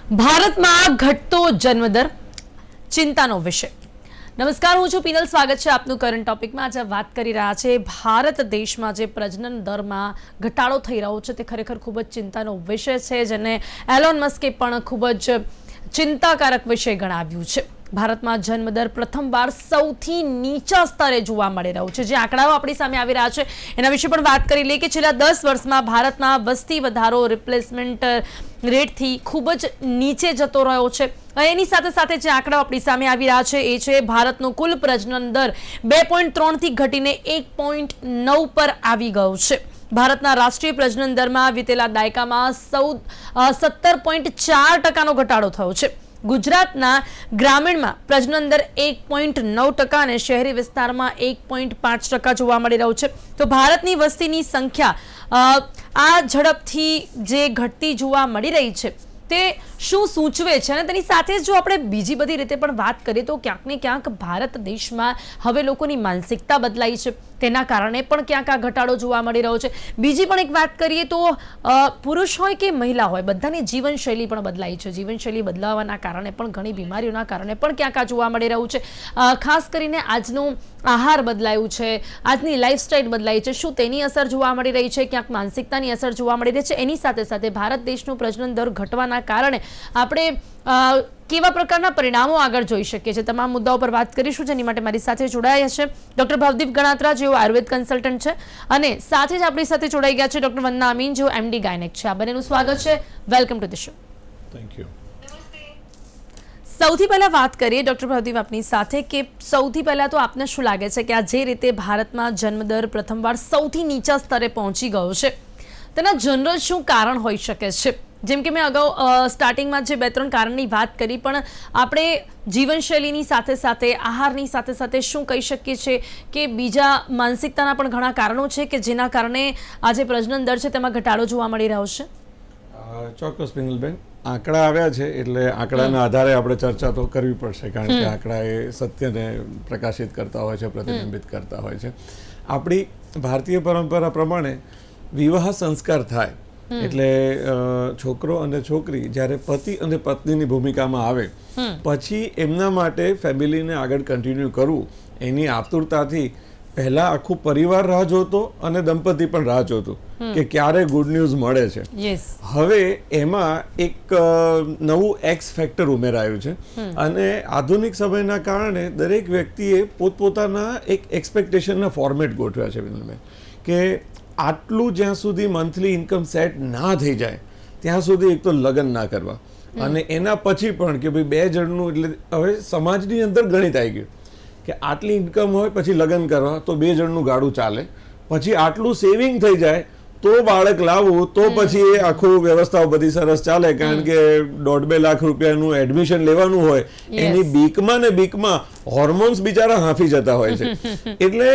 ભારતમાં ઘટતો જન્મદર ચિંતાનો વિષય। નમસ્કાર, હું છું પીનલ, સ્વાગત છે આપનું કરંટ ટોપિકમાં। આજે વાત કરી રહ્યા છે ભારત દેશમાં જે પ્રજનન દરમાં ઘટાડો થઈ રહ્યો છે તે ખરેખર ખૂબ જ ચિંતાનો વિષય છે, જેને એલોન મસ્કે પણ ખૂબ જ ચિંતાકારક વિષય ગણાવ્યું છે। ભારતમાં જન્મદર પ્રથમવાર સૌથી નીચા સ્તરે જોવા મળી રહ્યું છે। જે આંકડાઓ આપણી સામે આવી રહ્યા છે એના વિશે પણ વાત કરી લઈએ કે છેલ્લા 10 વર્ષમાં ભારતમાં વસ્તી વધારો રિપ્લેસમેન્ટ રેટથી ખૂબ જ નીચે જતો રહ્યો છે। એની સાથે સાથે જે આંકડાઓ આપણી સામે આવી રહ્યા છે એ છે ભારતનો કુલ પ્રજનન દર 2.3 થી ઘટીને 1.9 પર આવી ગયો છે। ભારતના રાષ્ટ્રીય પ્રજનન દરમાં વિતેલા દાયકામાં 17.4% ઘટાડો થયો છે। ગુજરાતના ગ્રામીણમાં પ્રજનન દર 1.9% અને શહેરી વિસ્તારમાં 1.5% જોવા મળી રહ્યું છે। તો ભારતની વસ્તીની સંખ્યા આ ઝડપથી જે ઘટતી જોવા મળી રહી છે તે શું સૂચવે છે, અને તેની સાથે જો આપણે બીજી બધી રીતે પણ વાત કરીએ તો ક્યાંક ને ક્યાંક ભારત દેશમાં હવે લોકોની માનસિકતા બદલાઈ છે, તેના કારણે પણ ક્યાંક આ ઘટાડો જોવા મળી રહ્યો છે। બીજી પણ એક વાત કરીએ તો પુરુષ હોય કે મહિલા હોય, બધાની જીવનશૈલી પણ બદલાઈ છે। જીવનશૈલી બદલાવાના કારણે પણ ઘણી બીમારીઓના કારણે પણ ક્યાંક આ જોવા મળી રહ્યું છે। ખાસ કરીને આજનું આહાર બદલાયું છે, આજની લાઈફસ્ટાઈલ બદલાઈ છે, શું તેની અસર જોવા મળી રહી છે? ક્યાંક માનસિકતાની અસર જોવા મળી રહી છે। એની સાથે સાથે ભારત દેશનું પ્રજનન દર ઘટવાના કારણે આપણે કેવા પ્રકારના પરિણામો આગળ જોઈ શકીએ છીએ, તમામ મુદ્દાઓ પર વાત કરીશું। જેની માટે મારી સાથે જોડાયા છે ડોક્ટર ભવદીપ ગણાત્રા, જેઓ આયુર્વેદ કન્સલ્ટન્ટ છે, અને સાથે જ આપણી સાથે જોડાઈ ગયા છે ડોક્ટર વંદના અમીન, જેઓ એમડી ગાયનેક છે। આ બંનેનું સ્વાગત છે, welcome to the show. Thank you. સૌથી પહેલા વાત કરીએ ડોક્ટર ભવદીપ આપની સાથે કે સૌથી પહેલા તો આપને શું લાગે છે કે આ જે રીતે ભારતમાં જન્મદર પ્રથમવાર સૌથી નીચા સ્તરે પહોંચી ગયો છે તેના જનરલ શું કારણ હોઈ શકે છે? જેમ કે મેં અગાઉ સ્ટાર્ટિંગમાં જે 2-3 કારણની વાત કરી, પણ આપણે જીવનશૈલીની સાથે સાથે આહારની સાથે સાથે શું કહી શકીએ છીએ કે બીજા માનસિકતાના પણ ઘણા કારણો છે કે જેના કારણે આ જે પ્રજનન દર છે તેમાં ઘટાડો જોવા મળી રહ્યો છે? ચોક્કસ પિનલબેન, આંકડા આવ્યા છે એટલે આંકડાના આધારે આપણે ચર્ચા તો કરવી પડશે, કારણ કે આંકડા એ સત્યને પ્રકાશિત કરતા હોય છે, પ્રતિબિંબિત કરતા હોય છે। આપણી ભારતીય પરંપરા પ્રમાણે વિવાહ સંસ્કાર થાય એટલે છોકરો અને છોકરી જ્યારે પતિ અને પત્નીની ભૂમિકામાં આવે પછી એમના માટે ફેમિલીને આગળ કન્ટિન્યુ કરવું એની આતુરતાથી પહેલા આખું પરિવાર રાહ જોતો અને દંપતી પણ રાહ જોતું કે ક્યારે ગુડ ન્યૂઝ મળે છે। હવે એમાં એક નવું એક્સ ફેક્ટર ઉમેરાયું છે, અને આધુનિક સમયના કારણે દરેક વ્યક્તિએ પોતપોતાના એક એક્સપેક્ટેશનના ફોર્મેટ ગોઠવ્યા છે વિનલબેન, કે આટલું જ્યાં સુધી મંથલી ઇન્કમ સેટ ના થઈ જાય ત્યાં સુધી એક તો લગ્ન ના કરવા, અને એના પછી પણ કે ભાઈ 2 જણનું, એટલે હવે સમાજની અંદર ગણિત આવી ગયું કે આટલી ઇન્કમ હોય પછી લગ્ન કરવા તો 2 જણનું ગાડું ચાલે, પછી આટલું સેવિંગ થઈ જાય તો બાળક લાવવું તો પછી એ આખું વ્યવસ્થાઓ બધી સરસ ચાલે, કારણ કે 1.5-2 લાખ રૂપિયાનું એડમિશન લેવાનું હોય એની બીકમાં ને બીકમાં હોર્મોન્સ બિચારા હાંફી જતા હોય છે। એટલે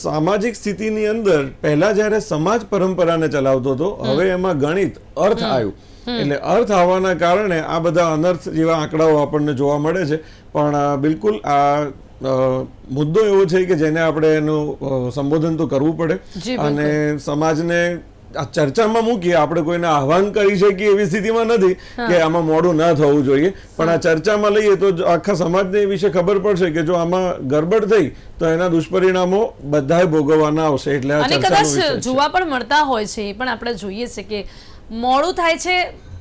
સામાજિક સ્થિતિની અંદર પહેલા જ્યારે સમાજ પરંપરાને ચલાવતો હતો, હવે એમાં ગણિત અર્થ આવ્યું, એટલે અર્થ આવવાના કારણે આ બધા અનર્થ જેવા આંકડાઓ આપણને જોવા મળે છે। પણ બિલકુલ આ મુદ્દો એવો છે કે જેને આપણે એનું સંબોધન તો કરવું પડે, અને સમાજને આ ચર્ચામાં મૂકીએ। આપણે કોઈને આહ્વાન કરી શકીએ એવી સ્થિતિમાં નથી કે આમાં મોડું ના થવું જોઈએ, પણ આ ચર્ચામાં લઈએ તો આખા સમાજને એ વિશે ખબર પડશે કે જો આમાં ગરબડ થઈ તો એના દુષ્પરિણામો બધાય ભોગવવાના આવશે। એટલે આ કદાચ જોવા પણ મળતા હોય છે, પણ આપણે જોઈએ છે કે મોડું થાય છે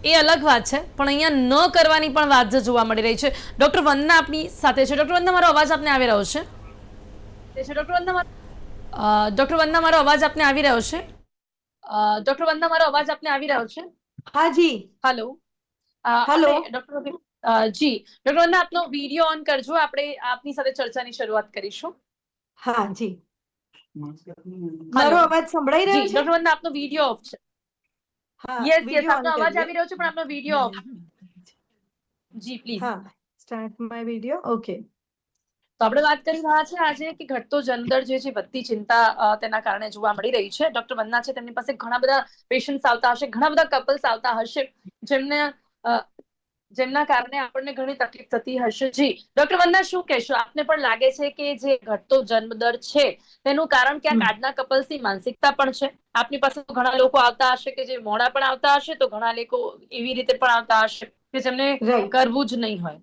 એ અલગ વાત છે, પણ અહીંયા ન કરવાની પણ વાત જોવા મળી રહી છે। ડોક્ટર વંદના આપની સાથે છે। ડોક્ટર વંદના, મારો અવાજ આપને આવી રહ્યો છે? ડોક્ટર વંદના, મારો અવાજ આપને આવી રહ્યો છે? ડોક્ટર વંદના, મારો અવાજ આપને આવી રહ્યો છે? હા જી, હેલો હેલો ડોક્ટર જી, ડોક્ટર વંદના, આપનો વિડીયો ઓન કરજો, આપણે આપની સાથે ચર્ચાની શરૂઆત કરીશું। હા જી, મારો અવાજ સંભળાઈ રહ્યો છે? ડોક્ટર વંદના, આપનો વિડીયો ઓફ છે। હા, યસ, વિડિયો આપનો ઓન અવાજ કરીએ। આવી રહ્યો છે પણ આપનો વિડીયો ઓફ। જી પ્લીઝ। હા, સ્ટાર્ટ માય વિડિયો। ઓકે, તો આપણે વાત કરી રહ્યા છે આજે કે ઘટતો જન્મદર જે છે, વધતી ચિંતા તેના કારણે જોવા મળી રહી છે। ડોક્ટર વંદના છે, તેમની પાસે ઘણા બધા પેશન્ટ્સ આવતા હશે, ઘણા બધા કપલ્સ આવતા હશે જેમના કારણે આપણને ઘણી તકલીફ થતી હશે. જી ડોક્ટર વંદના, શું કહેશો? આપને પણ લાગે છે કે જે ઘટતો જન્મદર છે તેનું કારણ ક્યાંક આજના કપલ્સની માનસિકતા પણ છે? આપની પાસે તો ઘણા લોકો આવતા હશે કે જે મોડા પણ આવતા હશે, તો ઘણા લોકો એવી રીતે પણ આવતા હશે કે જેમને રાઈટ. કરવું જ નહીં હોય.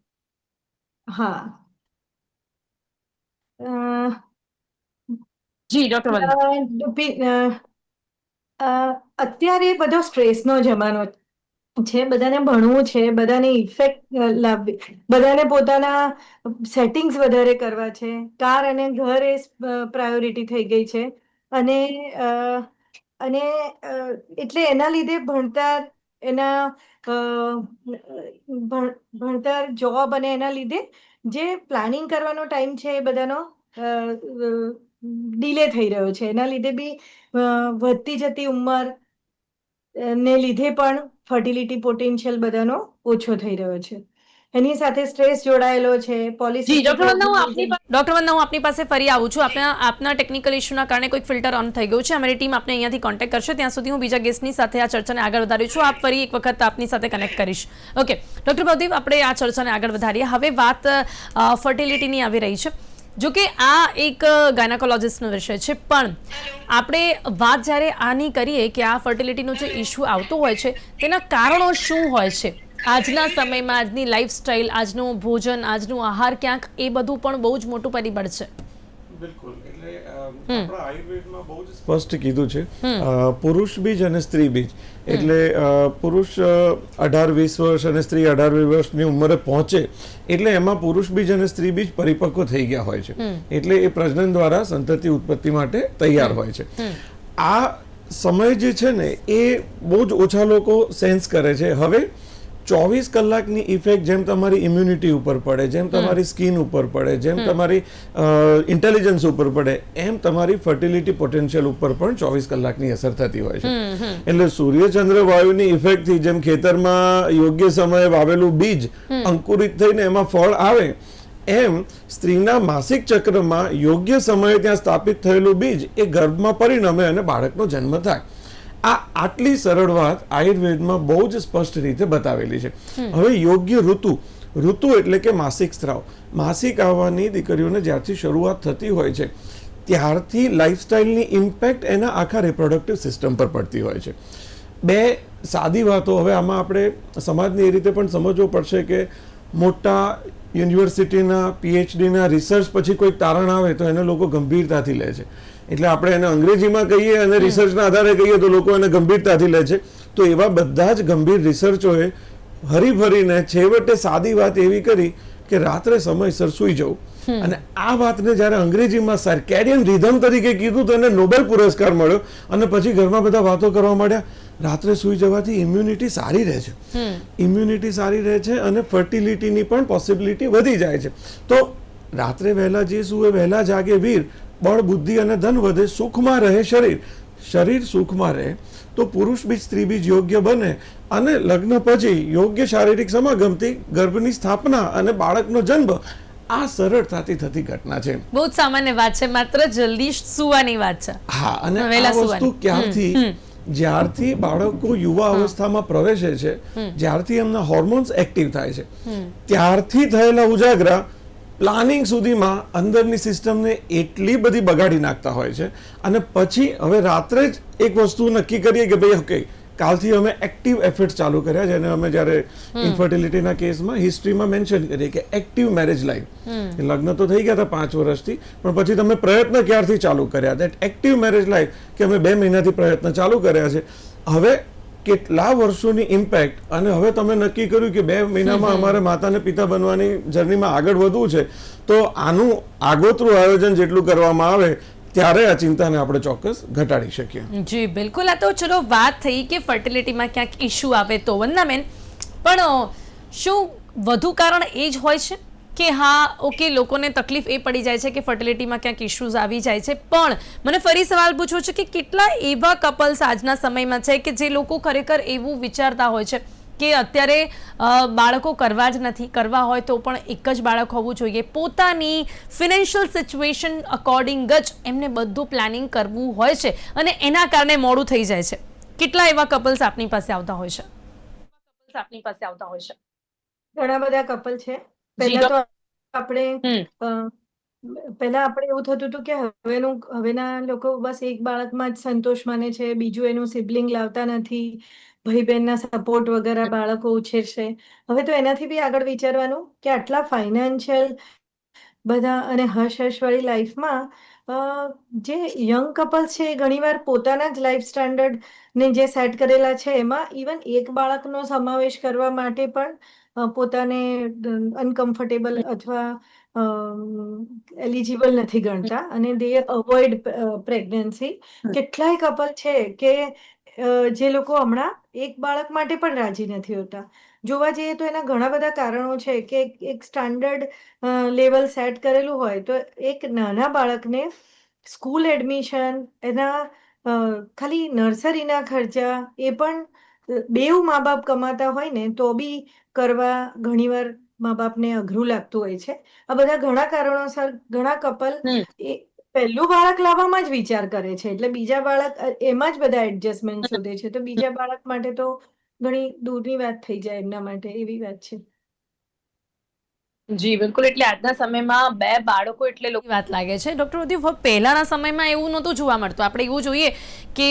હા. અ, જી ડોક્ટર વંદના. અત્યારે બધો સ્ટ્રેસનો જમાનો છે, બધાને ભણવું છે, બધાને ઇફેક્ટ લાવવી, બધાને પોતાના સેટિંગ્સ વધારે કરવા છે, કાર અને ઘર એ પ્રાયોરિટી થઈ ગઈ છે. અને અ, એટલે એના લીધે ભણતર, એના ભણતર, જોબ અને એના લીધે જે પ્લાનિંગ કરવાનો ટાઈમ છે એ બધાનો ડિલે થઈ રહ્યો છે. એના લીધે બી વધતી જતી ઉંમર ને લીધે પણ ફર્ટિલિટી પોટેન્શિયલ બધાનો ઓછો થઈ રહ્યો છે. એની સાથે સ્ટ્રેસ જોડાયેલો છે, જી પોલિસિસ્ટિક ડોક્ટર વંદના, ઓવેરિયન. ડોક્ટર વંદના, હું આપની પાસે ફરી આવું છું. આપના ટેકનિકલ ઇશ્યુના કારણે કોઈક ફિલ્ટર ઓન થઈ ગયું છે. અમારી ટીમ આપને અહીંયાથી કોન્ટેક્ટ કરશે. ત્યાં સુધી હું બીજા ગેસ્ટની સાથે આ ચર્ચાને આગળ વધારું છું. આપ ફરી એક વખત આપની સાથે કનેક્ટ કરીશ. ઓકે ડોક્ટર ભવદીપ, આપણે આ ચર્ચાને આગળ વધારીએ. હવે વાત ફર્ટિલિટીની આવી રહી છે. જો કે આ એક ગાયનેકોલોજિસ્ટનો વિષય છે, પણ આપણે વાત જ્યારે આની કરીએ કે આ ફર્ટિલિટીનો જે ઇશ્યુ આવતો હોય છે તેના કારણો શું હોય છે આજના સમયમાં, આજની લાઈફસ્ટાઈલ, આજનું ભોજન, આજનું આહાર, ક્યાંક એ બધું પણ બહુ જ મોટું પરિબળ છે. બિલકુલ. એટલે આપણા આયુર્વેદમાં બહુ જ સ્પષ્ટ કીધું છે, પુરુષ બીજ અને સ્ત્રી બીજ. એટલે પુરુષ 18-20 વર્ષ અને સ્ત્રી 18-20 વર્ષની ઉંમરે પહોંચે એટલે એમાં પુરુષ બીજ અને સ્ત્રી બીજ પરિપક્વ થઈ ગયા હોય છે. એટલે એ પ્રજનન દ્વારા સંતતિ ઉત્પત્તિ માટે તૈયાર હોય છે. આ સમય જે છે ને એ બહુ જ ઓછા લોકો સેન્સ કરે છે. હવે 24 કલાકની ઇફેક્ટ જેમ તમારી ઇમ્યુનિટી ઉપર પડે, જેમ તમારી સ્કિન ઉપર પડે, જેમ તમારી ઇન્ટેલિજન્સ ઉપર પડે, એમ તમારી ફર્ટિલિટી પોટેન્શિયલ ઉપર પણ 24 કલાકની અસર થતી હોય છે. એટલે સૂર્યચંદ્ર વાયુની ઇફેક્ટથી જેમ ખેતરમાં યોગ્ય સમયે વાવેલું બીજ અંકુરિત થઈને એમાં ફળ આવે, એમ સ્ત્રીના માસિક ચક્રમાં યોગ્ય સમયે ત્યાં સ્થાપિત થયેલું બીજ એ ગર્ભમાં પરિણમે અને બાળકનો જન્મ થાય. આ આટલી સરળ વાત આયુર્વેદમાં બહુ જ સ્પષ્ટ રીતે બતાવેલી છે. હવે યોગ્ય ઋતુ એટલે કે માસિક સ્ત્રાવ, માસિક આવવાની દીકરીઓને જ્યારથી શરૂઆત થતી હોય છે ત્યારથી લાઈફસ્ટાઈલની ઇમ્પેક્ટ એના આખા રિપ્રોડક્ટિવ સિસ્ટમ પર પડતી હોય છે. બે સાદી વાતો હવે આમાં આપણે સમાજની એ રીતે પણ સમજવું પડશે કે મોટા યુનિવર્સિટીના PhDના રિસર્ચ પછી કોઈક તારણ આવે તો એને લોકો ગંભીરતાથી લે છે. એટલે આપણે એને અંગ્રેજીમાં કહીએ અને રિસર્ચના આધારે કહીએ તો લોકો એને ગંભીરતાથી લે છે. તો એવા બધા જ ગંભીર રિસર્ચોએ હરીફરીને છેવટે સાદી વાત એવી કરી કે રાત્રે સમયસર સૂઈ જવું. અને આ વાતને જ્યારે અંગ્રેજીમાં સર્કેડિયન રિધમ તરીકે કીધું તો એને નોબેલ પુરસ્કાર મળ્યો. અને પછી ઘરમાં બધા વાતો કરવા માંડ્યા, રાત્રે સૂઈ જવાથી ઇમ્યુનિટી સારી રહે છે, ઇમ્યુનિટી સારી રહે છે અને ફર્ટિલિટીની પણ પોસિબિલિટી વધી જાય છે. તો રાત્રે વહેલા જે સૂવે વહેલા જાગે વીર, બળ, બુદ્ધિ અને ધન વધે, સુખમાં રહે શરીર, શરીર સુખમાં રહે તો પુરુષ બીજ સ્ત્રી બીજ યોગ્ય બને અને લગ્ન પછી યોગ્ય શારીરિક સમાગમથી ગર્ભની સ્થાપના અને બાળકનો જન્મ આ સરળતાથી થતી ઘટના છે. બહુ જ સામાન્ય વાત છે, માત્ર જલ્દી સુવાની વાત છે. હા, અને આ વસ્તુ ક્યારથી, જ્યારથી બાળકો યુવા અવસ્થામાં પ્રવેશે છે, જ્યારથી એમના હોર્મોન્સ એક્ટિવ થાય છે, ત્યારથી થયેલા ઉજાગરા પ્લાનિંગ સુધીમાં અંદરની સિસ્ટમને એટલી બધી બગાડી નાખતા હોય છે. અને પછી હવે રાત્રે જ એક વસ્તુ નક્કી કરીએ કે ભાઈ ઓકે, કાલથી અમે એક્ટિવ એફર્ટ ચાલુ કર્યા, જેને અમે જ્યારે ઇન્ફર્ટિલિટીના કેસમાં હિસ્ટ્રીમાં મેન્શન કરીએ કે એક્ટિવ મેરેજ લાઈફ. લગ્ન તો થઈ ગયા હતા 5 વર્ષથી, પણ પછી તમે પ્રયત્ન ક્યારથી ચાલુ કર્યા? દેટ એક્ટિવ મેરેજ લાઈફ કે અમે 2 મહિનાથી પ્રયત્ન ચાલુ કર્યા છે. હવે કેટલા વર્ષોની ઇમ્પેક્ટ, અને હવે તમે નક્કી કર્યું કે 2 મહિનામાં અમારે માતાને પિતા બનવાની જર્નીમાં આગળ વધવું છે, તો આનું આગોતરું આયોજન જેટલું કરવામાં આવે ત્યારે આ ચિંતાને આપણે ચોક્કસ ઘટાડી શકીએ. જી બિલકુલ. આ તો ચલો વાત થઈ કે ફર્ટિલિટીમાં ક્યાંક ઇશ્યુ આવે તો. વંદનાબેન, પણ શું વધુ કારણ એ જ હોય છે કે હા ઓકે લોકોને તકલીફ એ પડી જાય છે કે ફર્ટિલિટીમાં ક્યાંક ઇશ્યુઝ આવી જાય છે? પણ મને ફરી સવાલ પૂછવો છે કે કેટલા એવા કપલ્સ આજના સમયમાં છે કે જે લોકો ખરેખર એવું વિચારતા હોય છે કે અત્યારે બાળકો કરવા જ નથી, કરવા હોય તો પણ એક જ બાળક હોવું જોઈએ, પોતાની ફિનાન્શિયલ સિચ્યુએશન અકોર્ડિંગ જ એમને બધું પ્લાનિંગ કરવું હોય છે અને એના કારણે મોડું થઈ જાય છે. કેટલા એવા કપલ્સ આપની પાસે આવતા હોય છે? ઘણા બધા કપલ છે. જી પહેલા તો આપણે હમ અ, પહેલા આપણે એવું થતું હતું કે હવેના લોકો બસ એક બાળકમાં જ સંતોષ માને છે, બીજું એનું સિબલિંગ લાવતા નથી, ભાઈ બહેનના સપોર્ટ વગર બાળકો ઉછેરશે. હવે તો એનાથી બી આગળ વિચારવાનું કે આટલા ફાઇનાન્શિયલ બધા અને હશ હશ વાળી લાઈફમાં અ, જે યંગ કપલ્સ છે એ ઘણીવાર પોતાના જ લાઈફ સ્ટાન્ડર્ડ ને જે સેટ કરેલા છે એમાં ઇવન એક બાળકનો સમાવેશ કરવા માટે પણ પોતાને અનકમ્ફર્ટેબલ અથવા એલિજિબલ નથી ગણતા અને દે અવોઇડ પ્રેગ્નન્સી. કેટલાય કપલ છે કે જે લોકો હમણાં એક બાળક માટે પણ રાજી નથી હોતા. જોવા જઈએ તો એના ઘણા બધા કારણો છે કે એક સ્ટાન્ડર્ડ લેવલ સેટ કરેલું હોય તો એક નાના બાળકને સ્કૂલ એડમિશન, એના ખાલી નર્સરીના ખર્ચા એ પણ બેઉ મા બાપ કમાતા હોય ને તો બી કરવા ઘણીવાર મા બાપને અઘરું લાગતું હોય છે. આ બધા ઘણા કારણોસર ઘણા કપલ હમ એ પહેલું બાળક લાવવામાં જ વિચાર કરે છે, એટલે બીજા બાળક એમાં જ બધા એડજસ્ટમેન્ટ શોધે છે, તો બીજા બાળક માટે તો ઘણી દૂરની વાત થઈ જાય એમના માટે, એવી વાત છે. જી બિલકુલ, એટલે આજના સમયમાં બે બાળકો એટલે વાત લાગે છે. ડૉક્ટર ઉદ્યોગ પહેલાના સમયમાં એવું નહોતું જોવા મળતું. આપણે એવું જોઈએ કે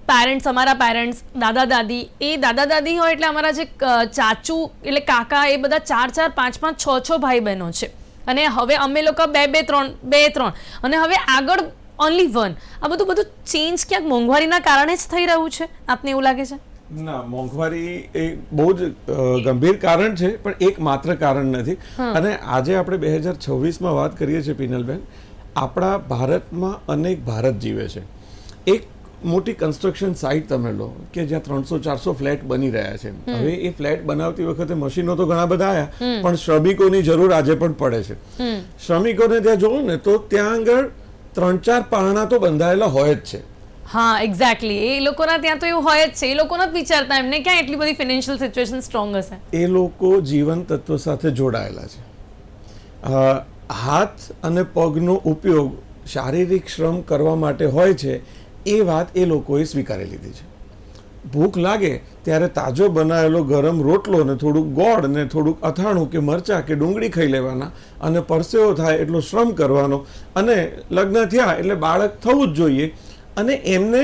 પેરેન્ટ્સ, અમારા પેરેન્ટ્સ, દાદા દાદી, એ દાદા દાદી હોય એટલે અમારા જે ચાચુ એટલે કાકા, એ બધા 4 4 5 5 6 6 ભાઈ બહેનો છે. અને હવે અમે લોકો 2 2 3 અને હવે આગળ ઓનલી 1. આ બધું ચેન્જ ક્યાંક મોંઘવારીના કારણે જ થઈ રહ્યું છે, આપને એવું લાગે છે? ના, મોંઘવારી એ બહુ જ ગંભીર કારણ છે, પણ એક માત્ર કારણ નથી. અને આજે આપણે 2026માં વાત કરીએ છીએ પિનલબેન, આપણા ભારતમાં અનેક ભારત જીવે છે. એક મોટી કન્સ્ટ્રક્શન સાઇટ તમે લો કે જ્યાં 300 400 ફ્લેટ બની રહ્યા છે. હવે એ ફ્લેટ બનાવતી વખતે મશીનો તો ઘણા બધા આવ્યા, પણ શ્રમિકોની જરૂર આજે પણ પડે છે. શ્રમિકોને ત્યાં જોવો ને તો ત્યાં આગળ 3 4 પારણા તો બંધાયેલા હોય જ છે. હા, એક્ઝેક્ટલી. એ લોકોના ત્યાં તો એવું હોય જ છે. એ લોકો નથી વિચારતા એમને ક્યાં એટલી બધી ફિનાન્શિયલ સિચ્યુએશન સ્ટ્રોંગ હશે. એ લોકો જીવન તત્વ સાથે જોડાયેલા છે. હાથ અને પગનો ઉપયોગ શારીરિક શ્રમ કરવા માટે હોય છે, એ વાત એ લોકોએ સ્વીકારી લીધી છે. ભૂખ લાગે ત્યારે તાજો બનાવેલો ગરમ રોટલો ને થોડુંક ગોળ ને થોડુંક અથાણું કે મરચાં કે ડુંગળી ખાઈ લેવાના, અને પરસેવો થાય એટલો શ્રમ કરવાનો, અને લગ્ન થયા એટલે બાળક થવું જ જોઈએ. અને એમને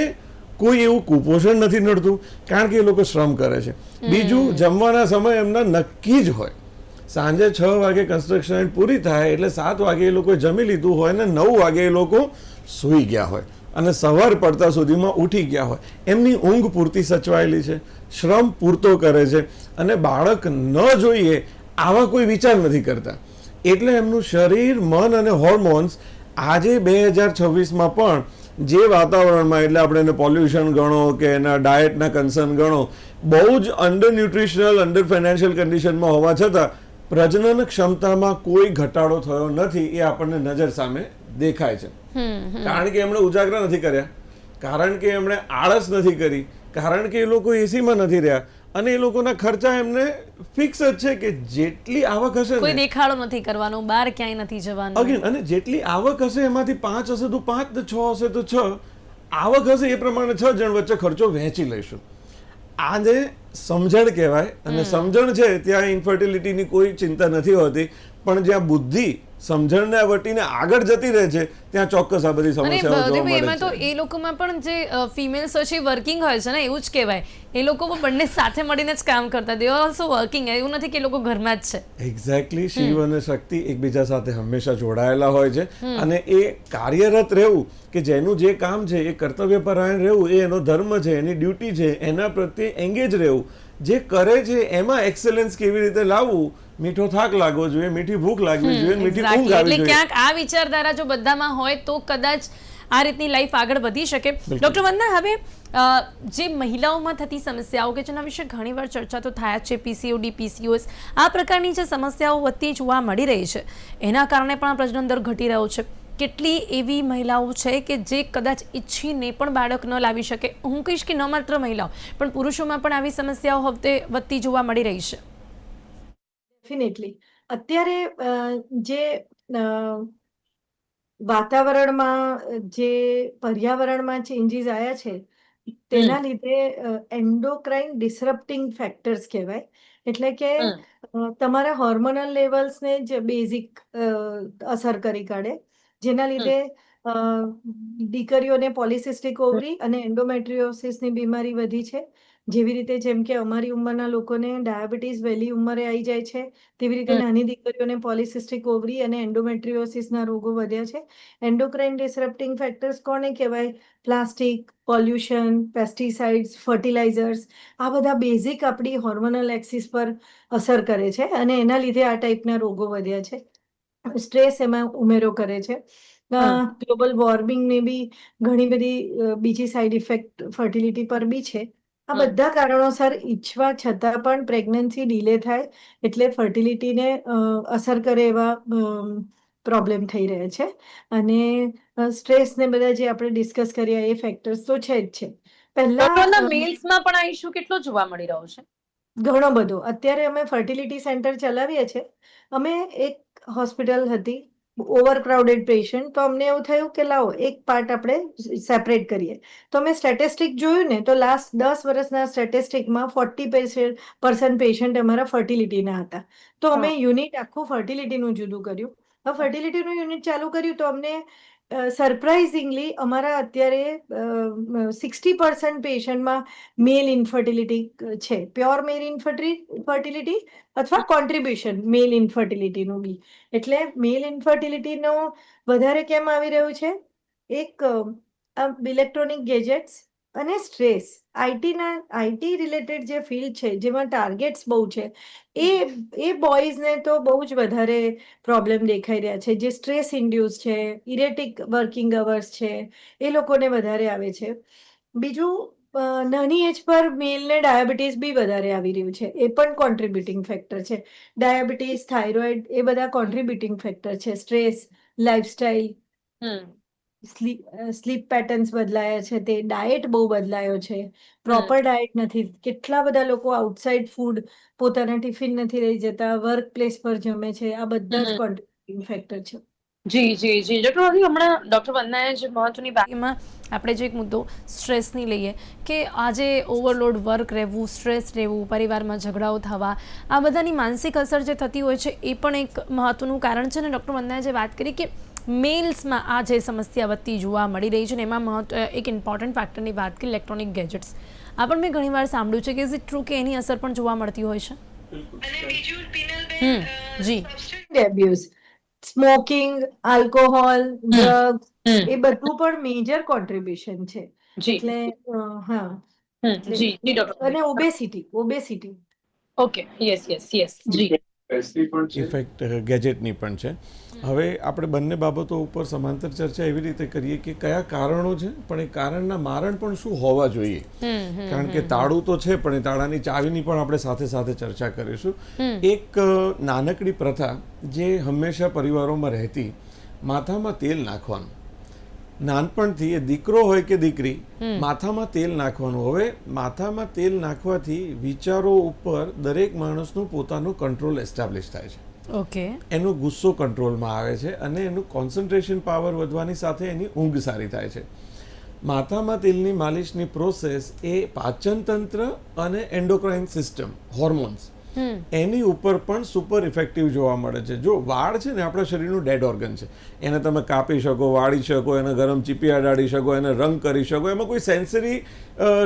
કોઈ એવું કુપોષણ નથી નડતું, કારણ કે એ લોકો શ્રમ કરે છે. બીજું, જમવાના સમય એમના નક્કી જ હોય. સાંજે 6 વાગે કન્સ્ટ્રક્શન પૂરી થાય એટલે 7 વાગે એ લોકોએ જમી લીધું હોય ને 9 વાગે એ લોકો સૂઈ ગયા હોય અને સવાર પડતા સુધીમાં ઉઠી ગયા હોય. એમની ઊંઘ પૂરતી સચવાયેલી છે, શ્રમ પૂરતો કરે છે, અને બાળક ન જોઈએ આવા કોઈ વિચાર નથી કરતા. એટલે એમનું શરીર, મન અને હોર્મોન્સ આજે 2026માં પણ જે વાતાવરણમાં, એટલે આપણે એને પોલ્યુશન ગણો કે એના ડાયટના કન્સર્ન ગણો, બહુ જ અંડર ન્યુટ્રિશનલ, અંડર ફાઇનાન્શિયલ કન્ડિશનમાં હોવા છતાં પ્રજનન ક્ષમતામાં કોઈ ઘટાડો થયો નથી, એ આપણને નજર સામે દેખાય છે. કારણ કે એમણે ઉજાગરા નથી કર્યા, કારણ કે એમણે આળસ નથી કરી, કારણ કે એ લોકો એસીમાં નથી રહ્યા, અને એ લોકોના ખર્ચા એમને ફિક્સ જ છે કે જેટલી આવક હશે, કોઈ દેખાડો નથી કરવાનો, બહાર ક્યાંય નથી જવાનું. અગેન, અને જેટલી આવક હશે એમાંથી 5 હશે તો 5 ને 6 હશે તો 6. આવક હશે એ પ્રમાણે 6 જણ વચ્ચે ખર્ચો વહેંચી લઈશું. આને સમજણ કહેવાય. અને સમજણ છે ત્યાં ઇન્ફર્ટિલિટીની કોઈ ચિંતા નથી હોતી, પણ જ્યાં બુદ્ધિ સમજણને વટીને આગળ જતી રહે છે ત્યાં ચોક્કસ આ બધી સમસ્યાઓ જોવા મળે એમાં તો છે. એ લોકોમાં પણ જે ફિમેલ્સ હોય છે વર્કિંગ હોય છે ને, એવું જ કહેવાય. એ લોકો બંને સાથે મળીને જ કામ કરતા, દે આર ઓલ્સો વર્કિંગ. એવું નથી કે એ લોકો ઘરમાં જ છે. એક્ઝેક્ટલી. શિવ અને શક્તિ એકબીજા સાથે હંમેશા જોડાયેલા હોય છે, અને એ કાર્યરત રહેવું, કે જેનું જે કામ છે એ કર્તવ્યપરાયણ રહેવું, એ એનો ધર્મ છે, એની ડ્યુટી છે, એના પ્રત્યે એંગેજ રહેવું, જે કરે છે એમાં એક્સેલન્સ કેવી રીતે લાવવું, મીઠો થાક લાગવો જોઈએ, મીઠી ભૂખ લાગવી જોઈએ, મીઠી ઊંઘ Exactly. આવવી એટલે જોઈએ. ક્યાંક આ વિચારધારા જો બધામાં હોય તો કદાચ આ રીતની લાઈફ આગળ વધી શકે. ડૉક્ટર વંદના, હવે જે મહિલાઓમાં થતી સમસ્યાઓ કે જેના વિશે ઘણીવાર ચર્ચા તો થાય જ છે, પીસીઓડી, પીસીઓએસ, આ પ્રકારની જે સમસ્યાઓ વધતી જોવા મળી રહી છે, એના કારણે પણ આ પ્રજનન દર ઘટી રહ્યો છે. કેટલી એવી મહિલાઓ છે કે જે કદાચ ઈચ્છીને પણ બાળક ન લાવી શકે. હું કહીશ કે ન માત્ર મહિલાઓ, પણ પુરુષોમાં પણ આવી સમસ્યાઓ વધતી જોવા મળી રહી છે. ડેફિનેટલી. અત્યારે જે વાતાવરણમાં, જે પર્યાવરણમાં ચેન્જીસ આવ્યા છે, તેના લીધે એન્ડોક્રાઇન ડિસરપ્ટિંગ ફેક્ટર્સ કહેવાય. એટલે કે તમારા હોર્મોનલ લેવલ્સને જ બેઝિક અસર કરી કાઢે, જેના લીધે અ, દીકરીઓને પોલિસિસ્ટિક ઓવરી અને એન્ડોમેટ્રિયોસિસની બીમારી વધી છે. જેવી રીતે જેમ કે અમારી ઉંમરના લોકોને ડાયાબિટીસ વહેલી ઉંમરે આવી જાય છે, તેવી રીતે નાની દીકરીઓને પોલિસિસ્ટિક ઓવરી અને એન્ડોમેટ્રિયોસિસના રોગો વધ્યા છે. એન્ડોક્રાઇન ડિસરપ્ટિંગ ફેક્ટર્સ કોને કહેવાય? પ્લાસ્ટિક, પોલ્યુશન, પેસ્ટિસાઇડ્સ, ફર્ટિલાઇઝર્સ, આ બધા બેઝિક આપણી હોર્મોનલ એક્સિસ પર અસર કરે છે અને એના લીધે આ ટાઈપના રોગો વધ્યા છે. સ્ટ્રેસ એમાં ઉમેરો કરે છે. ગ્લોબલ વોર્મિંગની બી ઘણી બધી બીજી સાઈડ ઇફેક્ટ ફર્ટિલિટી પર બી છે. આ બધા કારણોસર ઈચ્છવા છતાં પણ પ્રેગ્નન્સી ડીલે થાય, એટલે ફર્ટિલિટીને અસર કરે એવા પ્રોબ્લેમ થઈ રહે છે. અને સ્ટ્રેસ ને બધા જે આપણે ડિસ્કસ કર્યા એ ફેક્ટર્સ તો છે જ છે. પહેલા મેલ્સમાં પણ આ ઇશ્યુ કેટલો જોવા મળી રહ્યો છે? ઘણો બધો. અત્યારે અમે ફર્ટિલિટી સેન્ટર ચલાવીએ છીએ. અમે એક હોસ્પિટલ હતી, ઓવરક્રાઉડેડ પેશન્ટ, તો અમને એવું થયું કે લાવો એક પાર્ટ આપણે સેપરેટ કરીએ. તો અમે સ્ટેટિસ્ટિક જોયું ને, તો લાસ્ટ 10 વર્ષના સ્ટેટિસ્ટિકમાં 40% પેશન્ટ અમારા ફર્ટિલિટીના હતા. તો અમે યુનિટ આખું ફર્ટિલિટીનું જુદું કર્યું. હવે ફર્ટિલિટીનું યુનિટ ચાલુ કર્યું તો અમને સરપ્રાઇઝિંગલી અમારા અત્યારે 60% પેશન્ટમાં મેલ ઇન્ફર્ટિલિટી છે. પ્યોર મેલ ઇન્ફર્ટિલિટી અથવા કોન્ટ્રીબ્યુશન મેલ ઇન્ફર્ટિલિટીનું બી. એટલે મેલ ઇન્ફર્ટિલિટીનો વધારે કેમ આવી રહ્યું છે? એક ઇલેક્ટ્રોનિક ગેજેટ્સ અને સ્ટ્રેસ, આઈટી રિલેટેડ જે ફિલ્ડ છે જેમાં ટાર્ગેટ્સ બહુ છે, એ બોયઝને તો બહુ જ વધારે પ્રોબ્લેમ દેખાઈ રહ્યા છે. જે સ્ટ્રેસ ઇન્ડ્યુસ છે, ઇરેટિક વર્કિંગ અવર્સ છે, એ લોકોને વધારે આવે છે. બીજું નાની એજ પર મેલને ડાયાબિટીસ બી વધારે આવી રહ્યું છે, એ પણ કોન્ટ્રીબ્યુટિંગ ફેક્ટર છે. ડાયાબિટીસ, થાઇરોઇડ એ બધા કોન્ટ્રીબ્યુટિંગ ફેક્ટર છે. સ્ટ્રેસ, લાઇફસ્ટાઇલ, સ્લીપ પેટર્ન્સ બદલાયા છે, તે ડાયટ બહુ બદલાયો છે, પ્રોપર ડાયટ નથી. કેટલા બધા લોકો આઉટસાઇડ ફૂડ પોતાના ટિફિન નથી લઈ જતા, વર્ક પ્લેસ પર જમે છે. આ બધા જ કોન્ટ્રીબ્યુટિંગ ફેક્ટર છે. જી જી જી ડૉક્ટર હજી હમણાં ડૉક્ટર વંદનાએ જે મહત્વની બાકીમાં આપણે જે એક મુદ્દો સ્ટ્રેસની લઈએ કે આજે ઓવરલોડ વર્ક રહેવું, સ્ટ્રેસ રહેવું, પરિવારમાં ઝઘડાઓ થવા, આ બધાની માનસિક અસર જે થતી હોય છે એ પણ એક મહત્વનું કારણ છે. અને ડૉક્ટર વંદનાએ જે વાત કરી કે મેલ્સમાં આ જે સમસ્યા વધતી જોવા મળી રહી છે ને એમાં એક ઇમ્પોર્ટન્ટ ફેક્ટરની વાત કરી, ઇલેક્ટ્રોનિક ગેજેટ્સ. આ પણ મેં ઘણીવાર સાંભળ્યું છે કે ઇઝ ઇટ ટ્રુ કે એની અસર પણ જોવા મળતી હોય છે? અને બીજું પિનલબેન, substance abuse, smoking, alcohol, drugs, એ બધું પણ મેજર કોન્ટ્રીબ્યુશન છે. એટલે અને obesity. Okay, yes yes yes, જી. ઇફેક્ટ ગેજેટની પણ છે. હવે આપણે બંને બાબતો ઉપર સમાંતર ચર્ચા એવી રીતે કરીએ કે કયા કારણો છે, પણ એ કારણના મારણ પણ શું હોવા જોઈએ. કારણ કે તાળું તો છે, પણ એ તાળાની ચાવીની પણ આપણે સાથે સાથે ચર્ચા કરીશું. એક નાનકડી પ્રથા જે હંમેશા પરિવારોમાં રહેતી, માથામાં તેલ નાખવાનું. નાનપણથી એ દીકરો હોય કે દીકરી, માથામાં તેલ નાખવાનું. હવે માથામાં તેલ નાખવાથી વિચારો ઉપર દરેક માણસનું પોતાનું કંટ્રોલ એસ્ટાબ્લિશ થાય છે. ઓકે. એનો ગુસ્સો કંટ્રોલમાં આવે છે અને એનું કોન્સન્ટ્રેશન પાવર વધવાની સાથે એની ઊંઘ સારી થાય છે. માથામાં તેલની માલિશની પ્રોસેસ એ પાચન તંત્ર અને એન્ડોક્રાઇન સિસ્ટમ, હોર્મોન્સ, એની ઉપર પણ સુપર ઇફેક્ટિવ જોવા મળે છે. જો વાળ છે ને આપણા શરીરનું ડેડ ઓર્ગન છે, એને તમે કાપી શકો, વાળી શકો, એને ગરમ ચીપી અડાડી શકો, એને રંગ કરી શકો, એમાં કોઈ સેન્સરી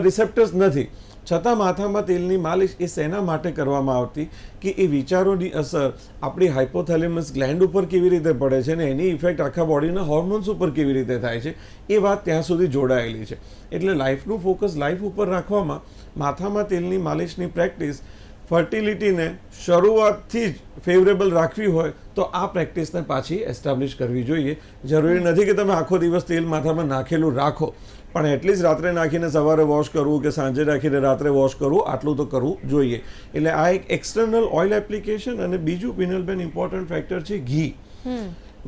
રિસેપ્ટર્સ નથી. છતાં માથામાં તેલની માલિશ એ શેના માટે કરવામાં આવતી કે એ વિચારોની અસર આપણી હાઇપોથેલેમસ ગ્લેન્ડ ઉપર કેવી રીતે પડે છે અને એની ઇફેક્ટ આખા બોડીના હોર્મોન્સ ઉપર કેવી રીતે થાય છે, એ વાત ત્યાં સુધી જોડાયેલી છે. એટલે લાઈફનું ફોકસ લાઈફ ઉપર રાખવામાં માથામાં તેલની માલિશની પ્રેક્ટિસ ફર્ટિલિટીને શરૂઆતથી જ ફેવરેબલ રાખવી હોય તો આ પ્રેક્ટિસને પાછી એસ્ટાબ્લિશ કરવી જોઈએ. જરૂરી નથી કે તમે આખો દિવસ તેલ માથામાં નાખેલું રાખો, પણ એટલીસ્ટ રાત્રે નાખીને સવારે વોશ કરવું કે સાંજે નાખીને રાત્રે વોશ કરવું, આટલું તો કરવું જોઈએ. એટલે આ એક એક્સટર્નલ ઓઇલ એપ્લિકેશન. અને બીજું પિનલબેન ઇમ્પોર્ટન્ટ ફેક્ટર છે ઘી.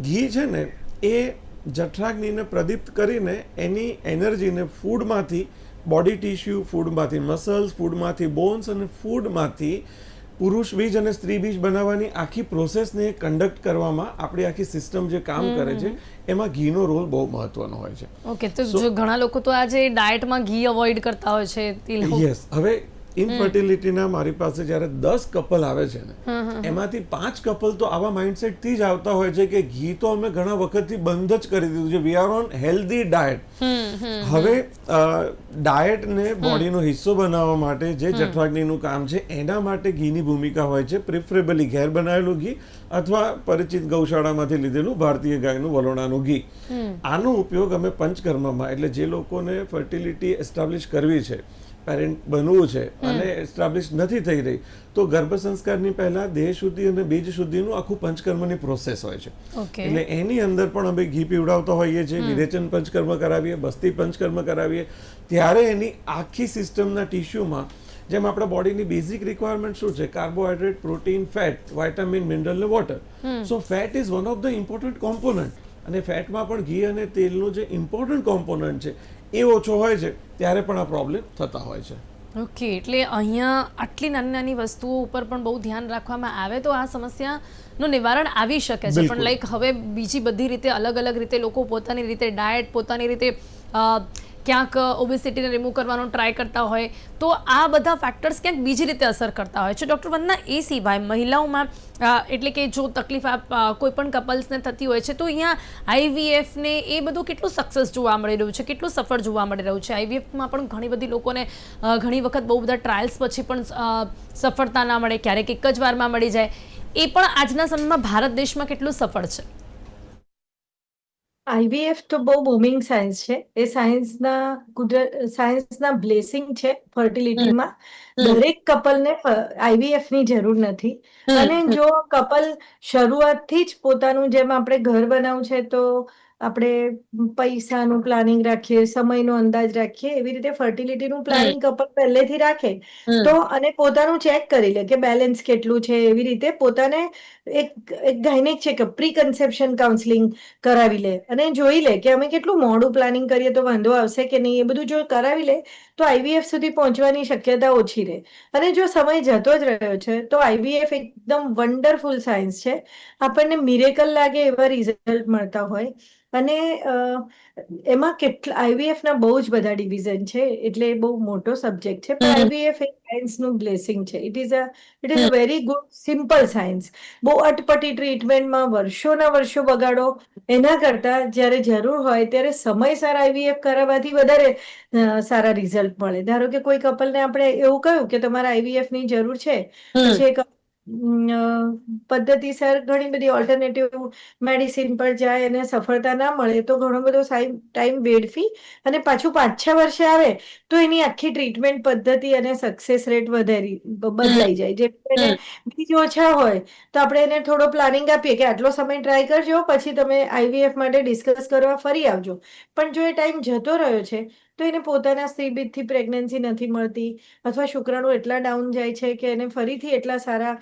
ઘી છે ને એ જઠરાગ્નિને પ્રદીપ્ત કરીને એની એનર્જીને ફૂડમાંથી, બોડી ટિશ્યુ ફૂડમાંથી, મસલ્સ ફૂડમાંથી, બોન્સ અને ફૂડમાંથી પુરુષ બીજ અને સ્ત્રી બીજ બનાવવાની આખી પ્રોસેસને કન્ડક્ટ કરવામાં આપણી આખી સિસ્ટમ જે કામ કરે છે એમાં ઘીનો રોલ બહુ મહત્વનો હોય છે. ઓકે, તો જો ઘણા લોકો તો આજે ડાયટમાં ઘી અવોઇડ કરતા હોય છે તે લોકો. યસ, હવે ઇનફર્ટિલિટીના મારી પાસે જ્યારે 10 કપલ આવે છે ને એમાંથી 5 કપલ તો આવા માઇન્ડસેટથી જ આવતા હોય છે કે ઘી તો અમે ઘણા વખતથી બંધ જ કરી દીધું છે, we are on healthy diet. હવે ડાયટને બોડીનો હિસ્સો બનાવવા માટે જે જઠરાગ્નિનું કામ છે એના માટે ઘીની ભૂમિકા હોય છે, પ્રિફરેબલી ઘેર બનાવેલું ઘી અથવા પરિચિત ગૌશાળામાંથી લીધેલું ભારતીય ગાયનું વલોણાનું ઘી. આનો ઉપયોગ અમે પંચકર્મમાં, એટલે જે લોકોને ફર્ટિલિટી એસ્ટાબ્લિશ કરવી છે, પેરેન્ટ બનવું છે અને એસ્ટાબ્લિશ નથી થઈ રહી, તો ગર્ભ સંસ્કારની પહેલા દેહ શુદ્ધિ અને બીજ શુદ્ધિનું આખું પંચકર્મની પ્રોસેસ હોય છે. એટલે એની અંદર પણ અમે ઘી પીવડાવતા હોઈએ છીએ, વિરેચન પંચકર્મ કરાવીએ, બસ્તી પંચકર્મ કરાવીએ, ત્યારે એની આખી સિસ્ટમના ટિશ્યુમાં જેમ આપણા બોડીની બેઝિક રિક્વાયરમેન્ટ શું છે, carbohydrate, protein, fat, vitamin, mineral ને water. So fat is one of the important component, અને ફેટમાં પણ ઘી અને તેલનું જે ઇમ્પોર્ટન્ટ કોમ્પોનન્ટ છે એ ઓછો હોય છે ત્યારે પણ આ પ્રોબ્લેમ થતા હોય છે. ઓકે, એટલે અહીંયા આટલી નાની નાની વસ્તુઓ ઉપર પણ બહુ ધ્યાન રાખવામાં આવે તો આ સમસ્યાનું નિવારણ આવી શકે છે. પણ લાઈક હવે બીજી બધી રીતે અલગ અલગ રીતે લોકો પોતાની રીતે ડાયટ, પોતાની રીતે ક્યાંક ઓબેસિટીને રિમૂવ કરવાનો ટ્રાય કરતા હોય તો આ બધા ફેક્ટર્સ ક્યાંક બીજી રીતે અસર કરતા હોય છે. ડૉક્ટર વંદના, એ સિવાય મહિલાઓમાં એટલે કે જો તકલીફ કોઈ પણ કપલ્સને થતી હોય છે તો અહીંયા આઈવીએફને એ બધું કેટલું સક્સેસ જોવા મળી રહ્યું છે, કેટલું સફળ જોવા મળી રહ્યું છે? આઈવીએફમાં પણ ઘણી બધી લોકોને ઘણી વખત બહુ બધા ટ્રાયલ્સ પછી પણ સફળતા ના મળે, ક્યારેક એક જ વારમાં મળી જાય. એ પણ આજના સમયમાં ભારત દેશમાં કેટલું સફળ છે? આઈવીએફ તો બહુ બૂમિંગ સાયન્સ છે. એ સાયન્સના બ્લેસિંગ છે ફર્ટિલિટીમાં. દરેક કપલને આઈવીએફ ની જરૂર નથી. અને જો કપલ શરૂઆતથી જ પોતાનું, જેમ આપણે ઘર બનાવવું છે તો આપણે પૈસાનું પ્લાનિંગ રાખીએ, સમયનો અંદાજ રાખીએ, એવી રીતે ફર્ટિલિટીનું પ્લાનિંગ કપલ પહેલેથી રાખે તો, અને પોતાનું ચેક કરી લે કે બેલેન્સ કેટલું છે, એવી રીતે પોતાને એક gynaec checkup, pre conception counselling કરાવી લે અને જોઈ લે કે અમે કેટલું મોડું પ્લાનિંગ કરીએ તો વાંધો આવશે કે નહીં. એ બધું જો કરાવી લે તો આઈવીએફ સુધી પહોંચવાની શક્યતા ઓછી રહે. અને જો સમય જતો જ રહ્યો છે તો આઈવીએફ એકદમ વન્ડરફુલ સાયન્સ છે. આપણને મિરેકલ લાગે એવા રિઝલ્ટ મળતા હોય. અને એમાં આઈવીએફના બહુ જ બધા ડિવિઝન છે, એટલે બહુ મોટો સબ્જેક્ટ છે. પણ આઈવીએફ એક સાયન્સનું બ્લેસિંગ છે. It is a very good simple science. બહુ અટપટી ટ્રીટમેન્ટમાં વર્ષોના વર્ષો બગાડો એના કરતા જ્યારે જરૂર હોય ત્યારે સમયસર આઈવીએફ કરાવવાથી વધારે સારા રિઝલ્ટ મળે. ધારો કે કોઈ કપલને આપણે એવું કહ્યું કે તમારે આઈવીએફ ની જરૂર છે, પછી એક પદ્ધતિસર ઘણી બધી ઓલ્ટરનેટિવ મેડિસિન પર જાય અને સફળતા ના મળે તો ઘણો બધો ટાઈમ વેડફી અને પાછું 5-6 વર્ષે આવે તો એની આખી ટ્રીટમેન્ટ પદ્ધતિ અને સક્સેસ રેટ બદલાઈ જાય. જેમ એને બીજ ઓછા હોય તો આપણે એને થોડો પ્લાનિંગ આપીએ કે આટલો સમય ટ્રાય કરજો, પછી તમે આઈવીએફ માટે ડિસ્કસ કરવા ફરી આવજો. પણ જો એ ટાઈમ જતો રહ્યો છે તો એને પોતાના સ્ત્રીબીજથી પ્રેગ્નન્સી નથી મળતી, અથવા શુક્રાણુ એટલા ડાઉન જાય છે કે એને ફરીથી એટલા સારા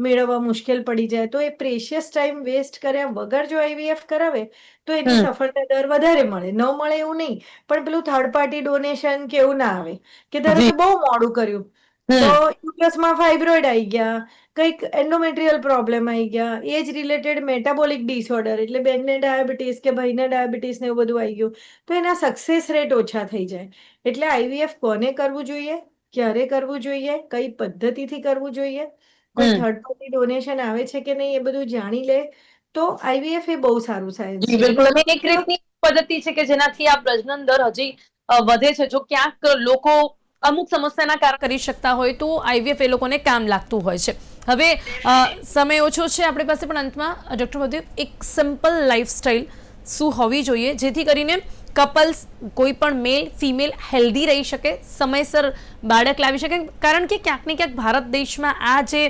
મેળવવા મુશ્કેલ પડી જાય, તો એ પ્રેશિયસ ટાઈમ વેસ્ટ કર્યા વગર જો આઈવીએફ કરાવે તો એની સફળતા દર વધારે મળે. ન મળે એવું નહીં, પણ પેલું થર્ડ પાર્ટી ડોનેશન કે એવું ના આવે કે ધારો કે બહુ મોડું કર્યું તો યુટ્રસમાં ફાઇબ્રોઇડ આવી ગયા, કંઈક એન્ડોમેટ્રિયલ પ્રોબ્લેમ આવી ગયા, એજ રિલેટેડ મેટાબોલિક ડિસઓર્ડર, એટલે બેનને ડાયાબિટીસ કે ભાઈને ડાયાબિટીસ ને એવું બધું આવી ગયું, તો એના સક્સેસ રેટ ઓછા થઈ જાય. એટલે આઈવીએફ કોને કરવું જોઈએ, ક્યારે કરવું જોઈએ, કઈ પદ્ધતિથી કરવું જોઈએ, કોઈ થર્ડ પાર્ટી ડોનેશન આવે છે કે નહીં, એ બધું જાણી લે તો આઈવીએફ એ બહુ સારું સાયન્સ છે. બિલકુલ. અને એક રીતની પદ્ધતિ છે કે જેનાથી આ પ્રજનન દર હજી વધે છે. જો ક્યાંક લોકો અમુક સમસ્યાના કારણ કરી શકતા હોય તો આઈવીએફ એ લોકોને કામ લાગતું હોય છે. હવે સમય ઓછો છે આપણી પાસે, પણ અંતમાં ડૉક્ટર મધુર, એક સિમ્પલ લાઈફસ્ટાઈલ શું હોવી જોઈએ જેથી કરીને કપલ્સ, કોઈ પણ મેલ ફિમેલ હેલ્ધી રહી શકે, સમયસર બાળક લાવી શકે? કારણ કે ક્યાંક ને ક્યાંક ભારત દેશમાં આ જે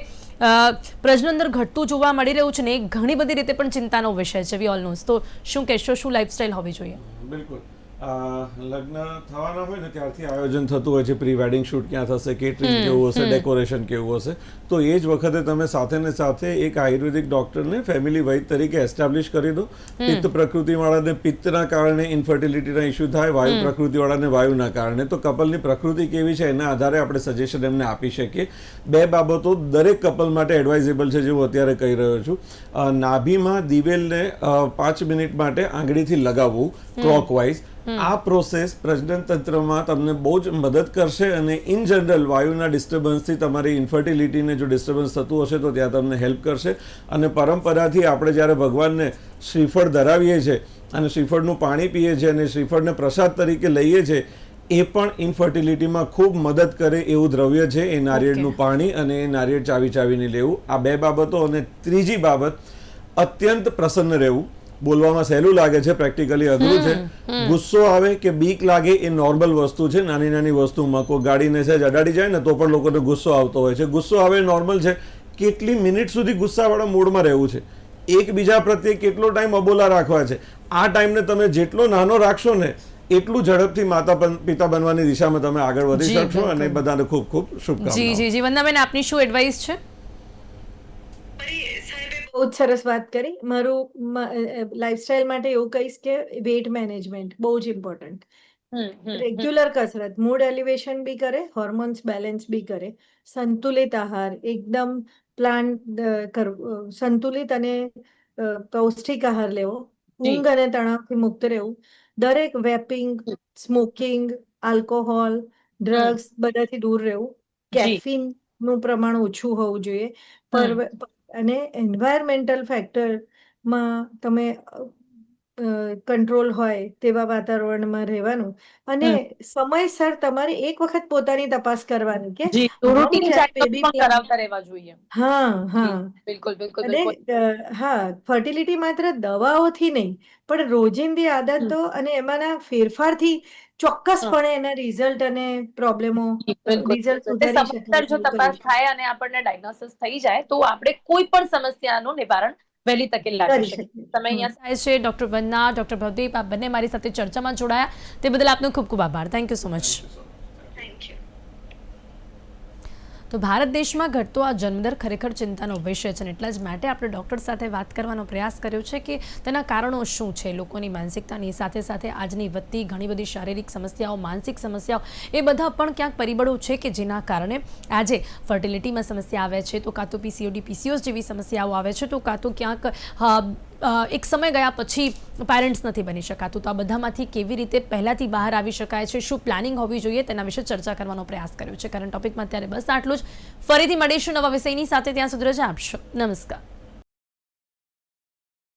પ્રજનન દર ઘટતું જોવા મળી રહ્યું છે ને, એ ઘણી બધી રીતે પણ ચિંતાનો વિષય છે. We all knows. તો શું કહેશો, શું લાઈફસ્ટાઈલ હોવી જોઈએ? બિલકુલ. લગ્ન થવાના હોય ને ત્યારથી આયોજન થતું હોય છે, પ્રી વેડિંગ શૂટ ક્યાં થશે, કેટરિંગ કેવું હશે, ડેકોરેશન કેવું હશે, તો એ જ વખતે તમે સાથે ને સાથે એક આયુર્વેદિક ડોક્ટરને ફેમિલી વૈદ તરીકે એસ્ટાબ્લિશ કરી દો. પિત્ત પ્રકૃતિવાળાને પિત્તના કારણે ઇન્ફર્ટિલિટીના ઇસ્યુ થાય, વાયુ પ્રકૃતિવાળાને વાયુના કારણે, તો કપલની પ્રકૃતિ કેવી છે એના આધારે આપણે સજેશન એમને આપી શકીએ. બે બાબતો દરેક કપલ માટે એડવાઇઝેબલ છે, જે હું અત્યારે કહી રહ્યો છું. નાભીમાં દિવેલને 5 મિનિટ માટે આંગળીથી લગાવવું ક્લોકવાઇઝ. આ પ્રોસેસ પ્રજનન તંત્રમાં તમને બહુ જ મદદ કરશે અને ઇન જનરલ વાયુના ડિસ્ટર્બન્સથી તમારી ઇન્ફર્ટિલિટીને જો ડિસ્ટર્બન્સ થતું હશે તો ત્યાં તમને હેલ્પ કરશે. અને પરંપરાથી આપણે જ્યારે ભગવાનને શ્રીફળ ધરાવીએ છીએ અને શ્રીફળનું પાણી પીએ છીએ અને શ્રીફળને પ્રસાદ તરીકે લઈએ છીએ, એ પણ ઇન્ફર્ટિલિટીમાં ખૂબ મદદ કરે એવું દ્રવ્ય છે એ નારિયેળનું પાણી, અને એ નારિયેળ ચાવી ચાવીને લેવું. આ 2 બાબતો. અને ત્રીજી બાબત, અત્યંત પ્રસન્ન રહેવું. બોલવામાં સહેલું લાગે છે, પ્રેક્ટિકલી અઘરું છે. ગુસ્સો આવે કે બીક લાગે એ નોર્મલ વસ્તુ છે. નાની નાની વસ્તુમાં કોઈ ગાડીને સહેજ અડાડી જાય ને તો પણ લોકોને ગુસ્સો આવતો હોય છે. ગુસ્સો આવે નોર્મલ છે. કેટલી મિનિટ સુધી ગુસ્સાવાળા મૂડમાં રહેવું છે, એકબીજા પ્રત્યે કેટલો ટાઈમ અબોલા રાખવા છે, આ ટાઈમને તમે જેટલો નાનો રાખશો ને એટલું ઝડપથી માતા પિતા બનવાની દિશામાં તમે આગળ વધી શકશો. અને બધાને ખૂબ ખૂબ શુભકામનાઓ. જી જી જી. વંદનાબેન, આપની શું એડવાઇસ છે? બહુ જ સરસ વાત કરી. મારું લાઈફસ્ટાઈલ માટે એવું કહીશ કે વેટ મેનેજમેન્ટ બહુ જ ઇમ્પોર્ટન્ટ. રેગ્યુલર કસરત મૂડ એલિવેશન બી કરે, હોર્મોન્સ બેલેન્સ બી કરે, સંતુલિત આહાર, એકદમ સંતુલિત અને પૌષ્ટિક આહાર લેવો, ઊંઘ અને તણાવથી મુક્ત રહેવું, દરેક વેપિંગ, સ્મોકિંગ, આલ્કોહોલ, ડ્રગ્સ બધાથી દૂર રહેવું, કેફીન નું પ્રમાણ ઓછું હોવું જોઈએ. અને એન્વાયરમેન્ટલ ફેક્ટરમાં તમે કંટ્રોલ હોય તેવા વાતાવરણમાં રહેવાનું. અને સમયસર તમારે એક વખત પોતાની તપાસ કરવાની કે ફર્ટિલિટી માત્ર દવાઓથી નહીં પણ રોજિંદી આદતો અને એમાંના ફેરફારથી ચોક્કસપણે એના રિઝલ્ટ અને પ્રોબ્લેમો રિઝલ્ટ સુધારી શકાય. જો તપાસ થાય અને આપણને ડાયગ્નોસિસ થઈ જાય તો આપણે કોઈ પણ સમસ્યાનું નિવારણ વહેલી તકે લાવી શકીએ. તમે અહીંયા થાય છે ડોક્ટર વંદના, ડોક્ટર ભવદીપ, આપ બંને મારી સાથે ચર્ચામાં જોડાયા તે બદલ આપનો ખૂબ ખૂબ આભાર. Thank you so much. તો ભારત દેશમાં ઘટતો આ જન્મદર ખરેખર ચિંતાનો વિષય છે, અને એટલા જ માટે આપણે ડૉક્ટર સાથે વાત કરવાનો પ્રયાસ કર્યો છે કે તેના કારણો શું છે. લોકોની માનસિકતાની સાથે સાથે આજની વધતી ઘણી બધી શારીરિક સમસ્યાઓ, માનસિક સમસ્યાઓ, એ બધા પણ ક્યાંક પરિબળો છે કે જેના કારણે આજે ફર્ટિલિટીમાં સમસ્યા આવે છે, તો કાં તો પીસીઓડી, પીસીઓએસ જેવી સમસ્યાઓ આવે છે, તો કાં તો ક્યાંક એક સમય ગયા પછી પેરેન્ટ્સ નથી બની શકાતું. તો આ બધામાંથી કેવી રીતે પહેલાંથી બહાર આવી શકાય છે, શું પ્લાનિંગ હોવી જોઈએ, તેના વિશે ચર્ચા કરવાનો પ્રયાસ કર્યો છે. કરંટ ટોપિકમાં અત્યારે બસ આટલું જ. ફરીથી મળીશું નવા વિષયની સાથે. ત્યાં સુધી રજા આપશો. નમસ્કાર.